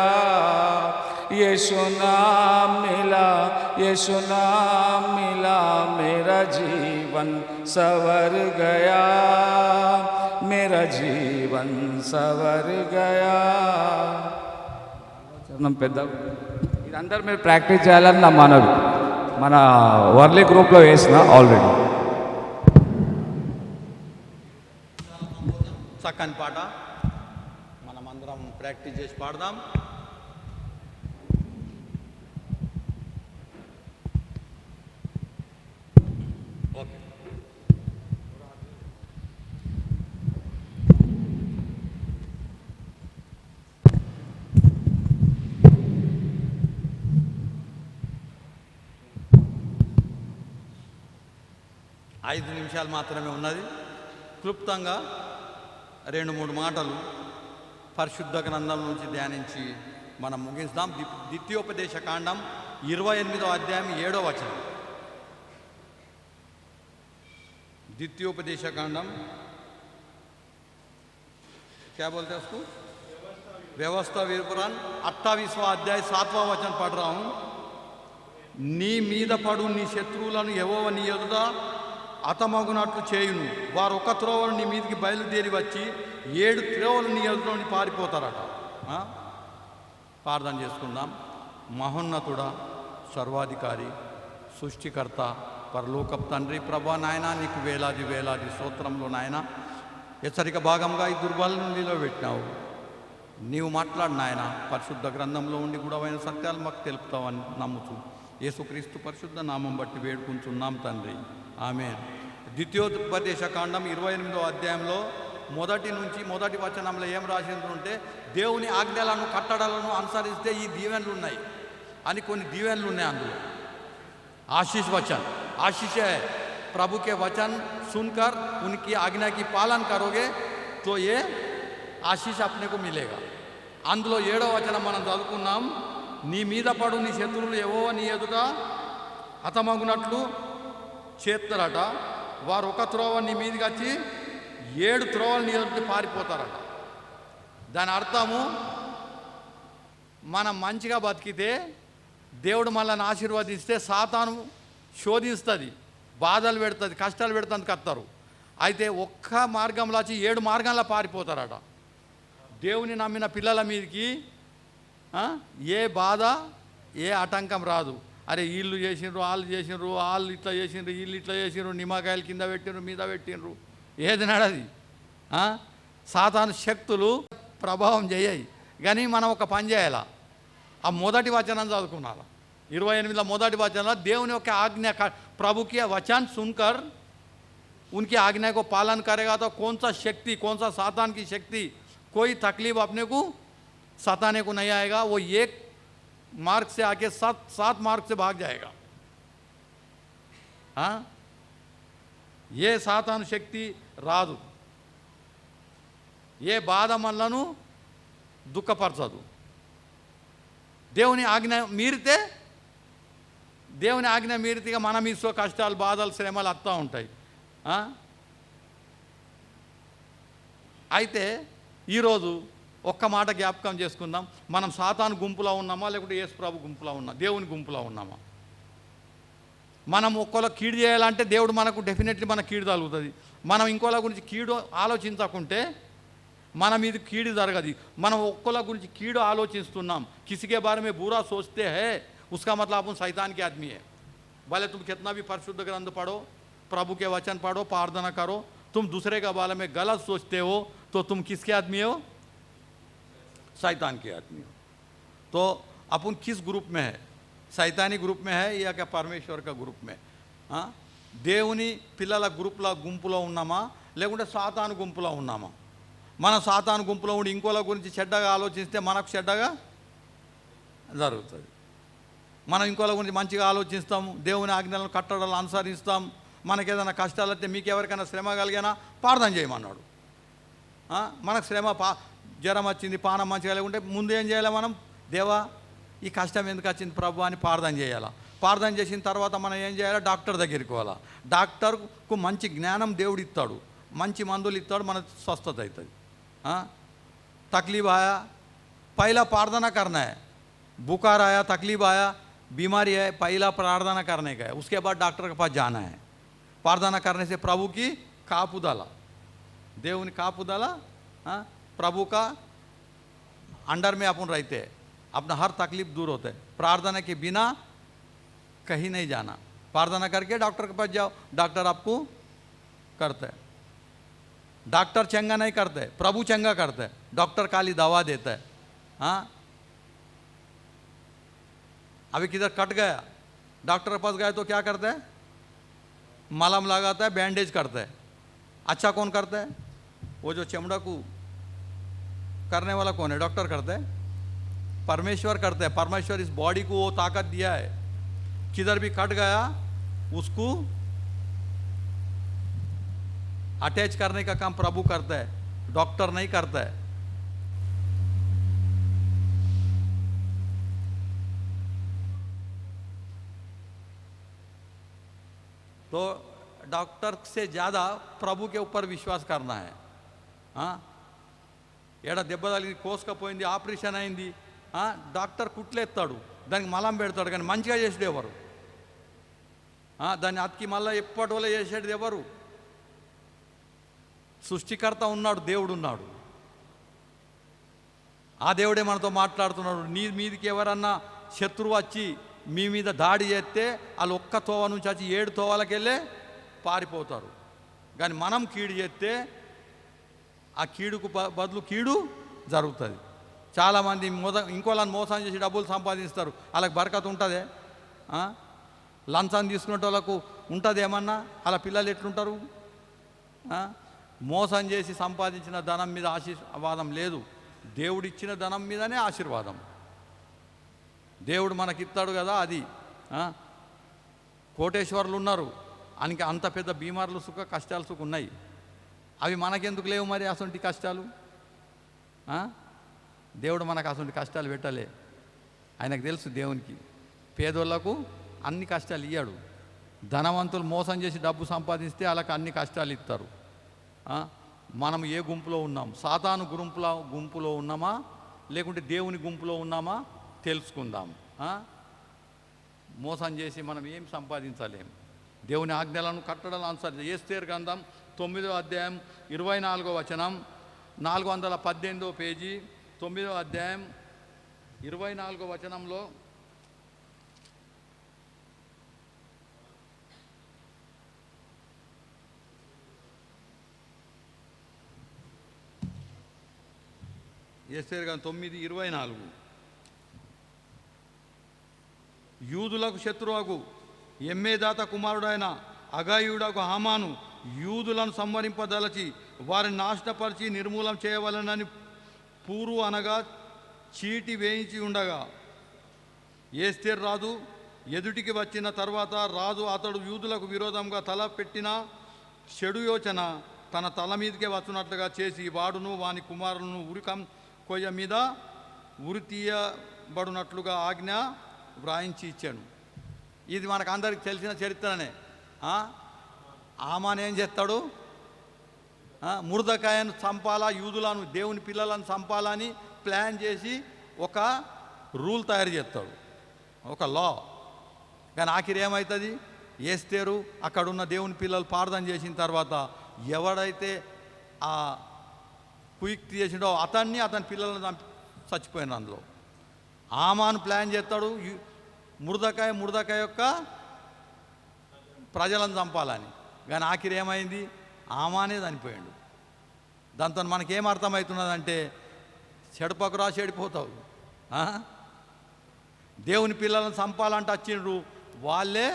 यीशु नाम मिला मेरा जीवन सवर गया, मेरा जीवन सवर गया. చరణం పెద్ద ఇదందరూ మీరు ప్రాక్టీస్ చేయాలని నా మనవి. మన వర్లీ గ్రూప్లో వేసిన ఆల్రెడీ. చక్కని పాట మనమందరం ప్రాక్టీస్ చేసి పాడదాం. ఓకే. ఐదు నిమిషాలు మాత్రమే ఉన్నది. క్లుప్తంగా 2-3 మాటలు పరిశుద్ధ గ్రంథం నుంచి ధ్యానించి మనం ముగిస్తాం. ద్వితీయోపదేశ కాండం 28వ అధ్యాయం 7వ వచనం. द्वितीयोपदेश कांडम क्या बोलते हैं उसको, व्यवस्था विवरण 28वां अध्याय 7वां वचन पढ़ रहा हूँ. నీ మీద పడు నీ శత్రువులను యెహోవా నీ ఎదుట హతమగునట్లు చేయును. వారు ఒక త్రోవను నీ మీదకి బయలుదేరి వచ్చి 7 త్రోవలు నీ ఎదుట నుండి పారిపోతారట. ప్రార్థన చేసుకుందాం. మహోన్నతుడా, సర్వాధికారి, సృష్టికర్త, పరలోకపు తండ్రి, ప్రభా నాయన నీకు వేలాది వేలాది స్తోత్రంలో నాయన హెచ్చరిక భాగంగా ఈ దుర్బలను నిలబెట్టినావు. నీవు మాట్లాడు నాయన. పరిశుద్ధ గ్రంథంలో ఉండి గుడవైన సత్యాలు మాకు తెలుపుతావని నమ్ముతూ యేసుక్రీస్తు పరిశుద్ధ నామం బట్టి వేడుకుంటున్నాం తండ్రి, ఆమేన్. ద్వితీయోపదేశ కాండం 28వ అధ్యాయంలో మొదటి వచనంలో ఏం రాసిందంటే, దేవుని ఆజ్ఞలను కట్టడలను అనుసరిస్తే ఈ దీవెనలు ఉన్నాయి అని కొన్ని దీవెనలు ఉన్నాయి. అందులో आशीष वचन, आशीष है प्रभु के वचन सुनकर उनकी आज्ञा की पालन करोगे तो ये आशीष अपने को मिलेगा. అందులో 7వ వచనం మనం చదువుకున్నాం. నీ మీద పడు నీ శత్రువులు యెహోవా నీ ఎదుట హతమగునట్లు చేస్తారట. వారు ఒక త్రోవ నీ మీదకి వచ్చి 7 త్రోవలు నీ ఎదుట పారిపోతారట. దాని అర్థము, మనం మంచిగా బతికితే దేవుడు మనల్ని ఆశీర్వదిస్తే సాతాను శోధిస్తుంది, బాధలు పెడుతుంది, కష్టాలు పెడుతుంది కత్తారు. అయితే ఒక్క మార్గంలో వచ్చి 7 మార్గాల్లో పారిపోతారట. దేవుని నమ్మిన పిల్లల మీదకి ఏ బాధ ఏ ఆటంకం రాదు. అరే వీళ్ళు చేసిండ్రు, వాళ్ళు చేసిండ్రు, వాళ్ళు ఇట్లా చేసిండ్రు, వీళ్ళు ఇట్లా చేసిండ్రు, నిమ్మకాయలు కింద పెట్టిండ్రు, మీద పెట్టిండ్రు, ఏది నడది. సాతాను శక్తులు ప్రభావం చేయయి. కానీ మనం ఒక పని చేయాలా, ఆ మొదటి వచనం చదువుకున్నారా. 28లో మొదటి వచనంలో దేవుని యొక్క आज्ञा, प्रभु की वचन सुनकर उनकी आज्ञा को पालन करेगा तो कौन सा शक्ति, कौन सा सातान की शक्ति, कोई तकलीफ अपने को सताने को नहीं आएगा. वो एक मार्ग से आके 7 मार्ग से भाग जाएगा. हाँ, ये सातान शक्ति రాదు. ఏ బాధ మనలను దుఃఖపరచదు. దేవుని ఆజ్ఞ మీరితే, దేవుని ఆజ్ఞ మీరితే మన మీతో కష్టాలు, బాధలు, శ్రమలు వస్తూ ఉంటాయి. అయితే ఈరోజు ఒక్క మాట జ్ఞాపకం చేసుకుందాం. మనం సాతాను గుంపులో ఉన్నామా లేకుంటే యేసు ప్రభు గుంపులో ఉన్నామా, దేవుని గుంపులో ఉన్నామా? మనం ఒక్కోలా కీడు చేయాలంటే దేవుడు మనకు డెఫినెట్లీ మన కీడు తగులుతుంది. మనం ఇంకోలా గురించి కీడు ఆలోచించకుంటే మన మీద కీడు జరగదు. మనం ఒక్కోలా గురించి కీడు ఆలోచిస్తున్నాం. किसी के बारे में बुरा सोचते हैं, उसका मतलब अपन शैतान के आदमी है. भले तुम कितना भी परिशुद्ध ग्रंथ पढ़ो, प्रभु के वचन पढ़ो, प्रार्थना करो, तुम दूसरे के बारे में गलत सोचते हो तो तुम किसके आदमी हो? शैतान के आदमी हो. तो अपन किस ग्रुप में है? शैतानी ग्रुप में है या क्या परमेश्वर का ग्रुप में? దేవుని పిల్లల గుంపులో ఉన్నామా లేకుంటే సాతాను గుంపులో ఉన్నామా? మన సాతాను గుంపులో ఉండి ఇంకోల గురించి చెడ్డగా ఆలోచిస్తే మనకు చెడ్డగా జరుగుతుంది. మనం ఇంకోల గురించి మంచిగా ఆలోచిస్తాం, దేవుని ఆజ్ఞలను కట్టడాలు అనుసరిస్తాం. మనకేదైనా కష్టాలు వస్తే, మీకు ఎవరికైనా శ్రమ కలిగినా ప్రార్థన చేయమన్నాడు. మనకు శ్రమ, జ్వరం వచ్చింది, పానం మంచిగా లేకుంటే ముందు ఏం చేయాలి మనం? దేవా ఈ కష్టం ఎందుకు వచ్చింది ప్రభు అని ప్రార్థన చేయాలా. ప్రార్థన చేసిన తర్వాత మనం ఏం చేయాలి? డాక్టర్ దగ్గరికి పోవాలా. డాక్టర్కు మంచి జ్ఞానం దేవుడు ఇస్తాడు, మంచి మందులు ఇస్తాడు, మన స్వస్థత అవుతుంది. तकलीफ आया, पहला प्रार्थना करना है. बुखार आया, तकलीफ आया, बीमारी है, पहला प्रार्थना करने का है. उसके बाद डॉक्टर के पास जाना है. प्रार्थना करने से प्रभु की कापुदाला, దేవుని कापुदाला, प्रभु का अंडर में अपन रहते हैं, अपना हर तकलीफ दूर होता है. प्रार्थना के बिना कहीं नहीं जाना. प्रार्थना करके डॉक्टर के पास जाओ, डॉक्टर आपको करता है. डॉक्टर चंगा नहीं करते, प्रभु चंगा करते हैं। डॉक्टर खाली दवा देता है। हाँ, अभी किधर कट गया, डॉक्टर के पास गए तो क्या करते हैं? मलहम लगाता है, बैंडेज करता है। अच्छा कौन करता है? वो जो चमड़ा को करने वाला कौन है? डॉक्टर करता है, परमेश्वर करता है। परमेश्वर इस बॉडी को वो ताकत दिया है, किधर भी कट गया उसको अटैच करने का काम प्रभु करता है, डॉक्टर नहीं करता है। तो डॉक्टर से ज़्यादा प्रभु के ऊपर विश्वास करना है। हाँ, ఏడ దెబ్బ తగిలి కోసుకపోయింది, ఆపరేషన్ అయింది, డాక్టర్ కుట్లేస్తాడు, దానికి మలం పెడతాడు, కానీ మంచిగా చేసేది ఎవరు? దాన్ని అతికి మళ్ళీ ఎప్పటి వల్ల చేసేది ఎవరు? సృష్టికర్త ఉన్నాడు, దేవుడు ఉన్నాడు. ఆ దేవుడే మనతో మాట్లాడుతున్నాడు. నీ మీదకి ఎవరన్నా శత్రువు వచ్చి మీ మీద దాడి చేస్తే వాళ్ళు ఒక్క తోవ నుంచి వచ్చి 7 తోవలకి వెళ్ళే పారిపోతారు. కానీ మనం కీడు చేస్తే ఆ కీడుకు బదులు కీడు జరుగుతుంది. చాలామంది ఇంకోళ్ళని మోసం చేసి డబ్బులు సంపాదిస్తారు, వాళ్ళకి బరకత్ ఉంటుంది. లంచం తీసుకునే వాళ్ళకు ఉంటుంది ఏమన్నా? అలా పిల్లలు ఎట్లుంటారు? మోసం చేసి సంపాదించిన ధనం మీద ఆశీర్వాదం లేదు, దేవుడిచ్చిన ధనం మీదనే ఆశీర్వాదం. దేవుడు మనకిస్తాడు కదా అది. కోటేశ్వర్లు ఉన్నారు, ఆయనకి అంత పెద్ద బీమార్లు సుఖ కష్టాలు సుఖ ఉన్నాయి. అవి మనకెందుకు లేవు మరి అసొంటి కష్టాలు? దేవుడు మనకు అసొంటి కష్టాలు పెట్టలే. ఆయనకు తెలుసు దేవునికి పేదోళ్లకు అన్ని కష్టాలు ఇయ్యాడు. ధనవంతులు మోసం చేసి డబ్బు సంపాదిస్తే వాళ్ళకి అన్ని కష్టాలు ఇస్తారు. మనం ఏ గుంపులో ఉన్నాం? సాతాను గుంపులో ఉన్నామా లేకుంటే దేవుని గుంపులో ఉన్నామా తెలుసుకుందాం. మోసం చేసి మనం ఏం సంపాదించలేం. దేవుని ఆజ్ఞలను కట్టడలు అనుసరించి ఎస్తేరు గ్రంథం 9వ అధ్యాయం 24వ వచనం, 418వ పేజీ, 9వ అధ్యాయం 24వ వచనంలో ఎస్తేరు గ్రంథం 9:24 యూదులకు శత్రువుకు ఎమ్మేదాత కుమారుడైన అగాయుడకు హామాను యూదులను సంహరింపదలచి వారిని నాశనపరిచి నిర్మూలం చేయవలనని పూర్వు అనగా చీటి వేయించి ఉండగా ఎస్తేరు రాజు ఎదుటికి వచ్చిన తర్వాత రాజు అతడు యూదులకు విరోధంగా తల పెట్టిన చెడు యోచన తన తల మీదకే వచ్చినట్లుగా చేసి వాడును వాని కుమారులను ఉరికం కొయ్య మీద ఉరి తీయబడినట్లుగా ఆజ్ఞ వ్రాయించి ఇచ్చాడు. ఇది మనకు అందరికి తెలిసిన చరిత్రనే. ఆమాన్ ఏం చేస్తాడు? ముర్దకాయను చంపాలా, యూదులను దేవుని పిల్లలను చంపాలని ప్లాన్ చేసి ఒక రూల్ తయారు చేస్తాడు, ఒక లా. కానీ ఆఖరి ఏమవుతుంది? ఎస్తేరు అక్కడున్న దేవుని పిల్లలు ప్రార్థన చేసిన తర్వాత ఎవడైతే ఆ కుయుక్తి చేసిండో అతని పిల్లలను చచ్చిపోయిన అందులో. ఆమాను ప్లాన్ చేస్తాడు ముర్దకాయ యొక్క ప్రజలను చంపాలని. కానీ ఆఖరి ఏమైంది? ఆమానే చనిపోయాడు. దాంతో మనకేం అర్థమవుతున్నదంటే చెడుపకురా చెడిపోతావు. దేవుని పిల్లలను చంపాలంటే వచ్చిండ్రు, వాళ్ళే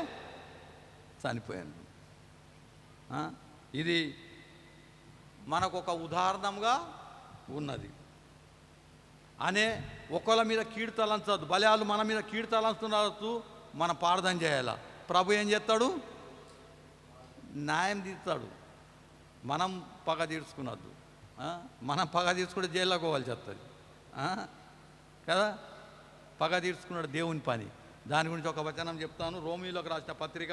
చనిపోయారు. ఇది మనకు ఒక ఉదాహరణంగా ఉన్నది. అనే ఒకళ్ళ మీద కీడు తలంచద్దు, బలాలు మన మీద కీడు తలంచుతున్నారు, మనం ప్రార్థన చేయాల. ప్రభు ఏం చేస్తాడు? న్యాయం తీస్తాడు. మనం పగ తీర్చుకున్నద్దు. మనం పగ తీర్చుకుంటే జైల్లోకి పోవాల్సి వస్తుంది కదా. పగ తీర్చుకున్నాడు దేవుని పని. దాని గురించి ఒక వచనం చెప్తాను. రోమీయులకు రాసిన పత్రిక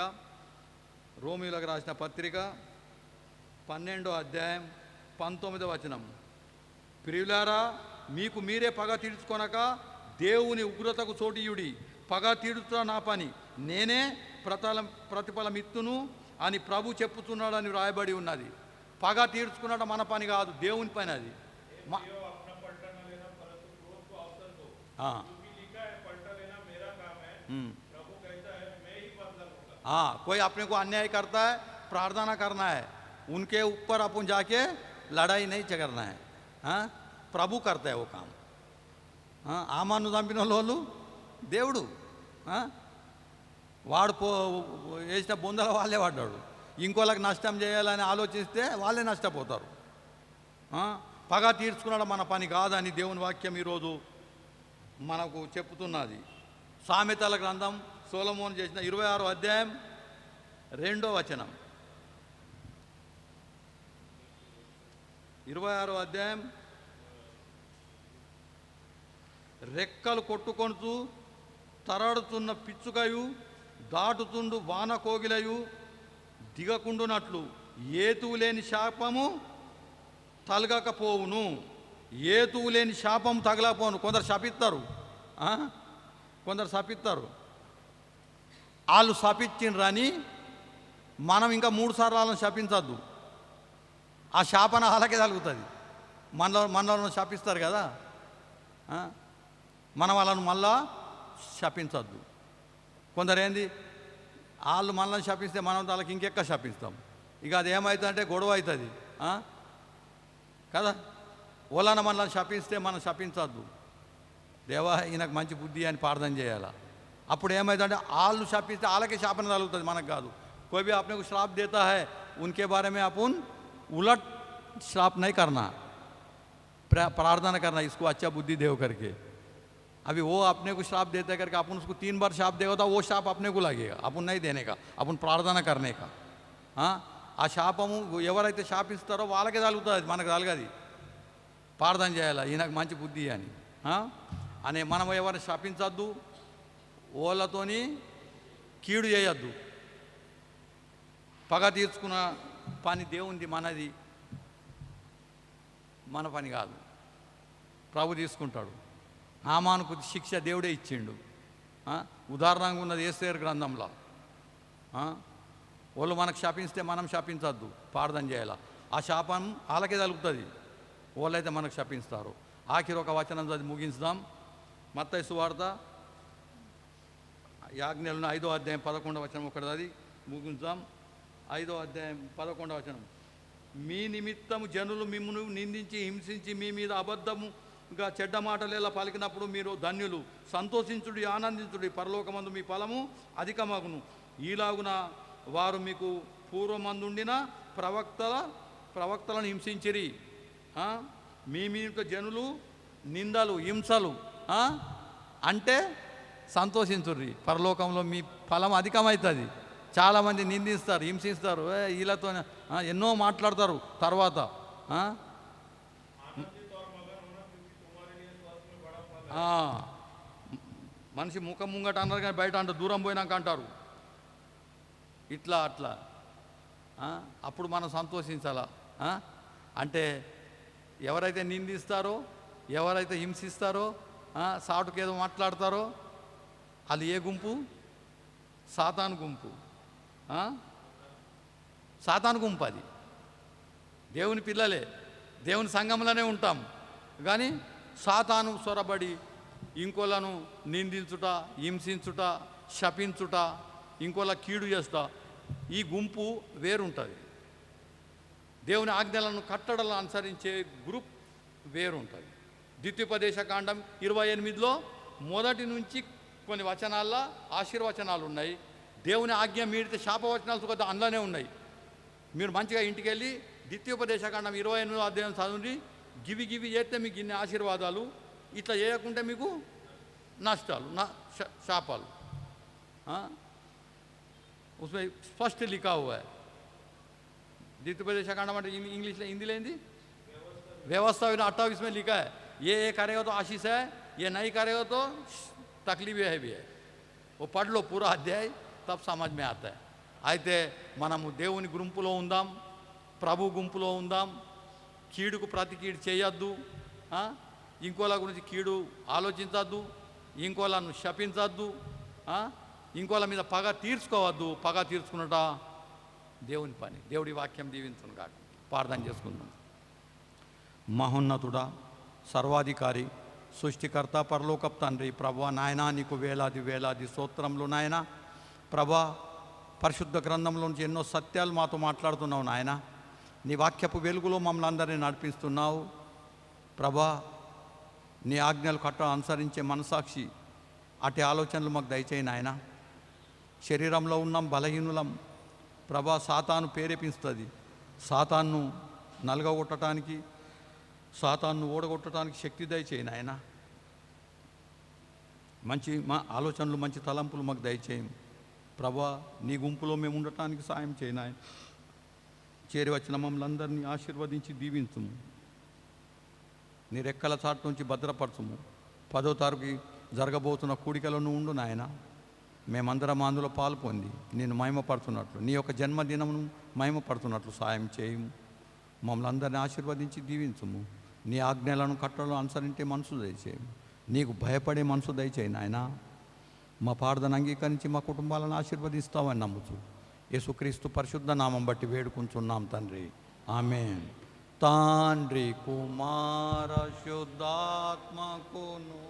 12వ అధ్యాయం 19వ వచనం. ప్రియులారా, మీకు మీరే పగ తీర్చుకొనక దేవుని ఉగ్రతకు చోటియుడి. పగ తీర్చుట నా పని, నేనే ప్రతిఫలం ఇత్తును అని ప్రభు చెప్పుతున్నాడని వ్రాయబడి ఉన్నది. పగ తీర్చుకున్నట మన పని కాదు, దేవుని పని అది. कोई अपने को अन्याय करता है, प्रार्थना करना है, उनके ऊपर अपन जाके लड़ाई नहीं करना है, हाँ? प्रभु करता है वो काम. ఆమాను చంపిన వాళ్ళు దేవుడు, వాడు వేసిన బొందల వాళ్ళే పడ్డాడు. ఇంకోళ్ళకి నష్టం చేయాలని ఆలోచిస్తే వాళ్ళే నష్టపోతారు. పగ తీర్చుకున్నాడు మన పని కాదని దేవుని వాక్యం ఈరోజు మనకు చెప్తున్నది. సామెతల గ్రంథం సొలొమోను చేసిన 26వ అధ్యాయం 2వ వచనం. 26వ అధ్యాయం. రెక్కలు కొట్టుకొనుచు తరాడుతున్న పిచ్చుకయు దాటుతుండు వాన కోగిలయు దిగకుండునట్లు ఏతువు లేని శాపము తలగకపోవును. ఏతువు లేని శాపం తగలపోను. కొందరు శపిస్తారు, కొందరు శపిస్తారు. వాళ్ళు శపించిండ్రని మనం ఇంకా 3 సార్లు వాళ్ళని శపించద్దు. ఆ శాపన వాళ్ళకే తగులుతుంది. మనలో శపిస్తారు కదా, మనం వాళ్ళను మళ్ళా శపించద్దు. కొందరు ఏంది, వాళ్ళు మనల్ని శపిస్తే మనం వాళ్ళకి ఇంకెక్క శపిస్తాం. ఇక అది ఏమవుతుందంటే గొడవ అవుతుంది కదా. ఓలన మనల్ని శపిస్తే మనం శపించద్దు. దేవా ఈయనకు మంచి బుద్ధి అని ప్రార్థన చేయాలి. అప్పుడు ఏమవుతుందంటే వాళ్ళు శపిస్తే వాళ్ళకే శాపన తగులుతుంది, మనకు కాదు. कोई भी आपने को श्राप देता है उनके बारे में अपन उलट श्राप नहीं करना, प्रार्थना करना, इसको अच्छा बुद्धि देव करके. अभी वो अपने को श्राप देते करके अपन उसको 3 बार श्राप देगा तो वो श्राप अपने को लगेगा, अपन नहीं देने का, अपन प्रार्थना करने का. ఆ శాపము ఎవరైతే శాపిస్తారో వాళ్ళకే తగులుతుంది, మనకు తగలది. ప్రార్థన చేయాలి ఈయనకు మంచి బుద్ధి అని. అనే మనం ఎవరిని శాపించద్దు, వాళ్ళతోని కీడు చేయొద్దు. పగ తీర్చుకున్న పని దేవుంది, మనది మన పని కాదు. ప్రభు తీసుకుంటాడు. ఆమానుకు శిక్ష దేవుడే ఇచ్చిండు. ఉదాహరణగా ఉన్నది యేసేరు గ్రంథంలో. వాళ్ళు మనకు శాపిస్తే మనం శాపించద్దు, ప్రార్థన చేయాలి. ఆ శాపం వాళ్ళకే తగులుతుంది, వాళ్ళైతే మనకు శాపిస్తారు. ఆఖరి ఒక వచనం చదివి ముగించుదాం. మత్తయి సువార్త యాజ్ఞలను 5వ అధ్యాయం 11వ వచనం ఒకటి అది ముగించుదాం. 5వ అధ్యాయం 11వ వచనం. మీ నిమిత్తము జనులు మిమ్మును నిందించి హింసించి మీ మీద అబద్ధముగా చెడ్డ మాటలు ఎలా పలికినప్పుడు మీరు ధన్యులు, సంతోషించుడి, ఆనందించుడి, పరలోకమందు మీ ఫలము అధికమగును. ఈలాగున వారు మీకు పూర్వమందుండిన ప్రవక్తలను హింసించిరి. మీ మీద జనులు నిందలు హింసలు అంటే సంతోషించుర్రి, పరలోకంలో మీ ఫలం అధికమవుతుంది. చాలామంది నిందిస్తారు, హింసిస్తారు, వీళ్ళతో ఎన్నో మాట్లాడతారు. తర్వాత మనిషి ముఖం ముంగట అన్నారు కానీ బయట అంటే దూరం పోయినాక అంటారు ఇట్లా అట్లా. అప్పుడు మనం సంతోషించాలా. అంటే ఎవరైతే నిందిస్తారో, ఎవరైతే హింసిస్తారో, సాటుకు ఏదో మాట్లాడతారో వాళ్ళు ఏ గుంపు? సాతాను గుంపు. సాతాను గుంపు అది. దేవుని పిల్లలే, దేవుని సంఘంలోనే ఉంటాం కానీ సాతాను సొరబడి ఇంకోలను నిందించుట, హింసించుట, శపించుట, ఇంకోళ్ళ కీడు చేస్తా, ఈ గుంపు వేరుంటుంది. దేవుని ఆజ్ఞలను కట్టడలను అనుసరించే గ్రూప్ వేరుంటుంది. ద్వితీయోపదేశకాండం 28లో మొదటి నుంచి కొన్ని వచనాల్లో ఆశీర్వచనాలు ఉన్నాయి. దేవుని ఆజ్ఞ మీడితే శాపవచనాలు కొద్దిగా అందులోనే ఉన్నాయి. మీరు మంచిగా ఇంటికి వెళ్ళి ద్వితీయోపదేశకాండం 28వ అధ్యాయం చదువుని గివి చేస్తే మీకు ఇన్ని ఆశీర్వాదాలు, ఇట్లా చేయకుంటే మీకు నష్టాలు, శాపాలు. उसमें स्पष्ट लिखा हुआ है. द्वितोपदेशकांड में इंग्लिश में हिंदी लेंदी व्यवस्था 28 में लिखा है. ये करेगा तो आशीष है, ये नहीं करेगा तो तकलीफ है भी है. वो पढ़ लो पूरा अध्याय, तब समझ में आता है. అయితే మనము దేవుని గుంపులో ఉందాం, ప్రభు గుంపులో ఉందాం. కీడుకు ప్రతి కీడు చేయొద్దు, ఇంకోలా గురించి కీడు ఆలోచించద్దు, ఇంకోలను శపించద్దు, ఇంకోళ్ళ మీద పగ తీర్చుకోవద్దు. పగ తీర్చుకున్నట దేవుని పని. దేవుడి వాక్యం దీవించును కాక. ప్రార్థన చేసుకుందాం. మహోన్నతుడా, సర్వాధికారి, సృష్టికర్త, పరలోకపు తండ్రి, ప్రభా నాయనా నీకు వేలాది వేలాది స్తోత్రములు నాయన. ప్రభా పరిశుద్ధ గ్రంథంలో నుంచి ఎన్నో సత్యాలు మాతో మాట్లాడుతున్నావు నాయన. నీ వాక్యపు వెలుగులో మమ్మల్ని అందరినీ నడిపిస్తున్నావు ప్రభా. నీ ఆజ్ఞలు కట్ట అనుసరించే మనసాక్షి అటు ఆలోచనలు మాకు దయచేయి నాయన. శరీరంలో ఉన్నాం, బలహీనులం ప్రభా. సాతాను ప్రేరేపిస్తుంది. సాతాన్ను నలగగొట్టడానికి, సాతాన్ను ఓడగొట్టడానికి శక్తి దయచేయి నాయన. మంచి మా ఆలోచనలు, మంచి తలంపులు మాకు దయచేయం ప్రభా. నీ గుంపులో మేము ఉండటానికి సాయం చేయి నాయన. చేరి వచ్చిన మమ్మల్ని అందరినీ ఆశీర్వదించి దీవించుము. నీ రెక్కల చాటు నుంచి భద్రపరచుము. 10వ తారీఖు జరగబోతున్న కూడికలను ఉండు నాయన. మేమందరం అందులో పాలు పొంది నేను మహిమపడుతున్నట్లు, నీ యొక్క జన్మదినమును మహిమపడుతున్నట్లు సాయం చేయము. మమ్మల్ని అందరినీ ఆశీర్వదించి దీవించుము. నీ ఆజ్ఞలను కట్టలను అనుసరించే మనసు దయచేయము. నీకు భయపడే మనసు దయచేయి నాయన. మా ప్రార్థన అంగీకరించి మా కుటుంబాలను ఆశీర్వదిస్తామని నమ్ముచు యేసుక్రీస్తు పరిశుద్ధ నామం బట్టి వేడుకుంటున్నాం తండ్రి. ఆమేన్. తండ్రి కుమార శుద్ధాత్మకును